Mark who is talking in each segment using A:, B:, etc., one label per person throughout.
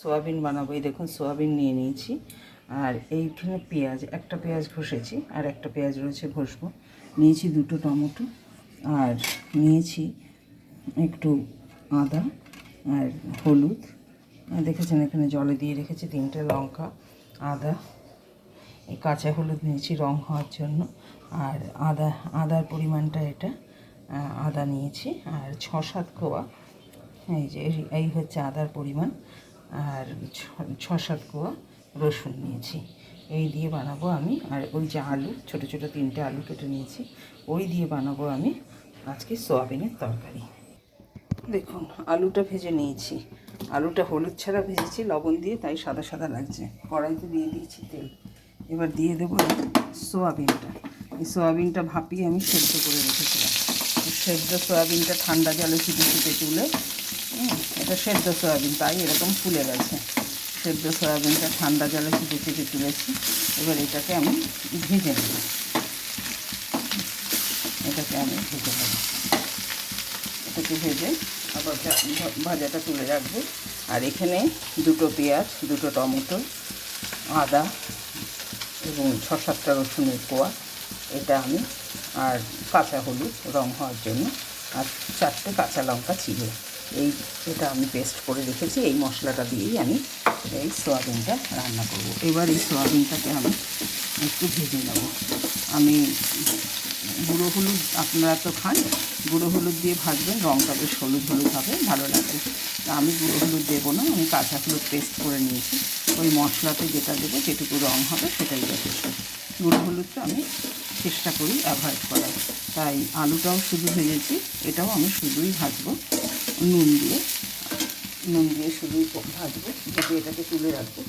A: Soybean বানাবো। এই দেখুন সোয়াবিন নিয়ে নিয়েছি, আর এইখানে পেঁয়াজ, একটা পেঁয়াজ ঘষেছি আর একটা পেঁয়াজ রয়েছে ঘষবো। নিয়েছি দুটো টমেটো, আর নিয়েছি একটু আদা আর হলুদ। দেখেছেন এখানে জলে দিয়ে রেখেছি, 3টে লঙ্কা, আদা, এই কাঁচা হলুদ নিয়েছি রং হওয়ার জন্য, আর আদার পরিমাণটা এটা, আদা নিয়েছি, আর 6-7 কোয়া, এই যে এই হচ্ছে আদার পরিমাণ, আর 6-7 কোয়া রসুন নিয়েছি। এই দিয়ে বানাবো আমি। আর ওই যে আলু, ছোটো ছোটো 3টে আলু কেটে নিয়েছি, ওই দিয়ে বানাবো আমি আজকে সোয়াবিনের তরকারি। দেখুন আলুটা ভেজে নিয়েছি, আলুটা হলুদ ছাড়া ভেজেছি লবণ দিয়ে, তাই সাদা সাদা লাগছে। কড়াইতে দিয়ে দিয়েছি তেল, এবার দিয়ে দেবো সোয়াবিনটা। এই সোয়াবিনটা ভাপিয়ে আমি সেদ্ধ করে রেখেছিলাম। সেদ্ধ সোয়াবিনটা ঠান্ডা জলে ছুটে ছুটে তুলে, এটা সেদ্ধ সোয়াবিন তাই এরকম ফুলে গেছে। সেদ্ধ সোয়াবিনটা ঠান্ডা জলে ছুটে ছুটে তুলেছি। এবার এটাকে আমি ভেজে নেব, এটাকে ভেজে আবার ভাজাটা তুলে রাখবো। আর এখানে দুটো পেঁয়াজ, দুটো টমেটো, আদা এবং 6-7টা রসুনের কোয়া, এটা আমি, আর কাঁচা হলুদ রং হওয়ার জন্য, আর 4টে কাঁচা লঙ্কা চিড়ে, এটা আমি পেস্ট করে রেখেছি। এই মশলাটা দিয়েই আমি এই সোয়াবিনটা রান্না করব। এবার এই সোয়াবিনটাকে আমি একটু ভেজে নেব। আমি গুঁড়ো হলুদ, আপনারা তো খান, গুঁড়ো হলুদ দিয়ে ভাজবেন, রঙটা বেশ হলুদ হলুদ হবে, ভালো লাগবে। তা আমি গুঁড়ো হলুদ দেবো না, আমি কাঁচা হলুদ পেস্ট করে নিয়েছি। ওই মশলাতে যেটা দেবো, যেটুকু রঙ হবে সেটাই যথেষ্ট। গুঁড়ো হলুদটা আমি চেষ্টা করি অ্যাভয়েড করার। তাই আলুটাও শুধু ভেজেছি, এটাও আমি শুধুই ভাজবো নুন দিয়ে শুধুই ভাজবো। ভেজে এটাকে তুলে রাখবো,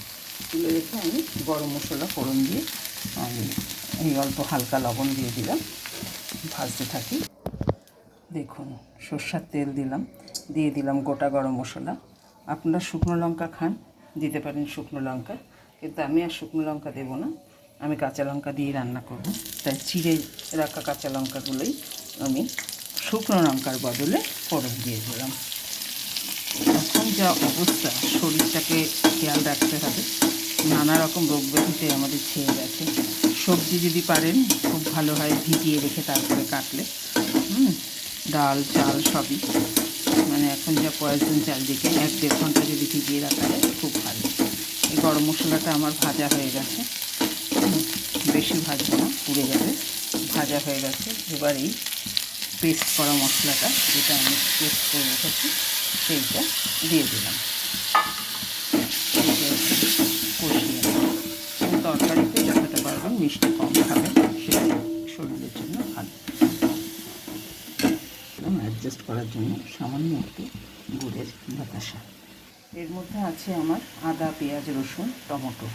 A: তুলে রেখে আমি গরম মশলা ফোড়ন দিয়ে আমি এই অল্প হালকা লবণ দিয়ে দিলাম, ভাজতে থাকি। দেখুন সর্ষের তেল দিলাম, দিয়ে দিলাম গোটা গরম মশলা। আপনারা শুকনো লঙ্কা খান, দিতে পারেন শুকনো লঙ্কা, কিন্তু আমি আর শুকনো লঙ্কা দেবো না, আমি কাঁচা লঙ্কা দিয়ে রান্না করব। তাই চিড়ে রাখা কাঁচা লঙ্কাগুলোই আমি শুকনো লঙ্কার বদলে ফোড়ন দিয়ে দিলাম। এখন যা অবস্থা, শরীরটাকে খেয়াল রাখতে হবে, নানা রকম রোগ ব্যাধিতে আমাদের ছেয়ে গেছে। সবজি যদি পারেন খুব ভালো হয় ভিজিয়ে রেখে তারপরে কাটলে, ডাল চাল সবই, মানে এখন যা পয়জন চারদিকে, 1-1.5 ঘন্টা যদি ভিজিয়ে রাখা যায় খুব ভালো। এই গরম মশলাটা আমার ভাজা হয়ে গেছে, বেশি ভাজবো না, পুড়ে যাবে, ভাজা হয়ে গেছে। এবার এই পেস্ট করা মশলাটা, যেটা আমি পেস্ট করে রেখেছি, সেইটা দিয়ে দিলাম, কষিয়ে নেব। তরকারিতে যতটা পারবেন মিষ্টি কম খাবেন, সেটাই শরীরের জন্য ভালো। অ্যাডজাস্ট করার জন্য সামান্য একটু গুড়ের বাতাসা। এর মধ্যে আছে আমার আদা, পেঁয়াজ, রসুন, টমেটো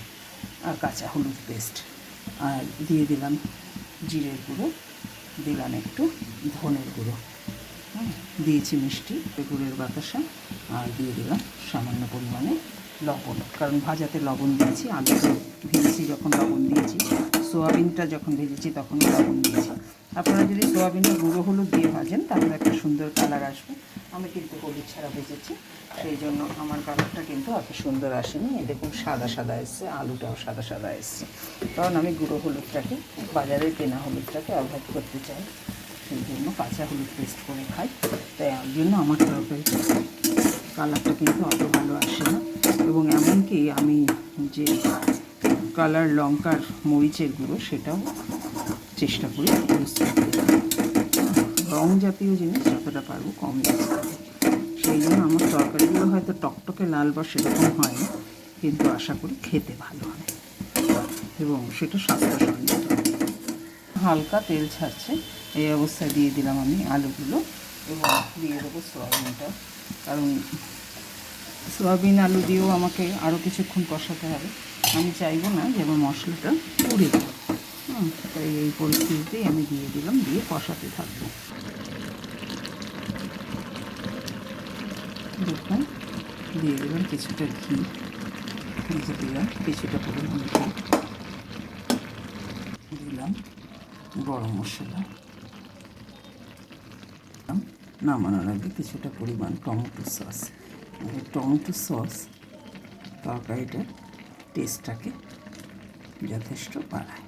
A: আর কাঁচা হলুদ পেস্ট, আর দিয়ে দিলাম জিরের গুঁড়ো, দিলাম একটু ধনের গুঁড়ো, দিয়েছি মিষ্টি গুড়ের বাতাসা, আর দিয়ে দিলাম সামান্য পরিমাণে লবণ, কারণ ভাজাতে লবণ দিয়েছি, আলুতে ভেজেছি যখন লবণ দিয়েছি, সোয়াবিনটা যখন ভেজেছি তখনও লবণ দিয়েছি। আপনারা যদি সোয়াবিনটা গুঁড়ো হলুদ দিয়ে ভাজেন তাহলে একটা সুন্দর কালার আসবে। আমি কিন্তু হলুদ ছাড়া ভেজেছি, সেই জন্য আমার কালারটা কিন্তু এত সুন্দর আসেনি। দেখুন সাদা সাদা এসছে, আলুটাও সাদা সাদা এসছে, কারণ আমি গুঁড়ো হলুদটাকে, বাজারের কেনা হলুদটাকে অ্যাভয়েড করতে চাই, সেই জন্য কাঁচা হলুদ পেস্ট করে খাই। তাই ওর জন্য আমার তরকারিটা কালারটা কিন্তু অত ভালো আসে না। এবং এমনকি আমি যে কালার লঙ্কার মরিচের গুঁড়ো, সেটাও চেষ্টা করি ইউজ করতে। রং জাতীয় জিনিস যতটা পারবো কম ইউজ করবো। সেই জন্য আমার তরকারিগুলো হয়তো টকটকে লাল বা সেরকম হয় না, কিন্তু আশা করি খেতে ভালো হয় এবং সেটা স্বাস্থ্যসম্মত। হালকা তেল ছাড়ছে, এই অবস্থায় দিয়ে দিলাম আমি আলুগুলো, এবং দিয়ে দেবো সোয়াবিনটা, কারণ সোয়াবিন আলু দিয়েও আমাকে আরও কিছুক্ষণ কষাতে হবে। আমি চাইবো না যে আমার মশলাটা পুড়ে যায়, তাই এই পরিস্থিতিতেই আমি দিয়ে দিলাম, দিয়ে কষাতে থাকবো। দেখুন দিয়ে দিলাম কিছুটা ঘি, ভেজে দিলাম কিছুটা পরিমাণ ঘি, দিলাম গরম মশলা, নামানোর আগে কিছুটা পরিমাণ টমেটো সস। টমেটো সস তরকারিটার টেস্টটাকে যথেষ্ট বাড়ায়।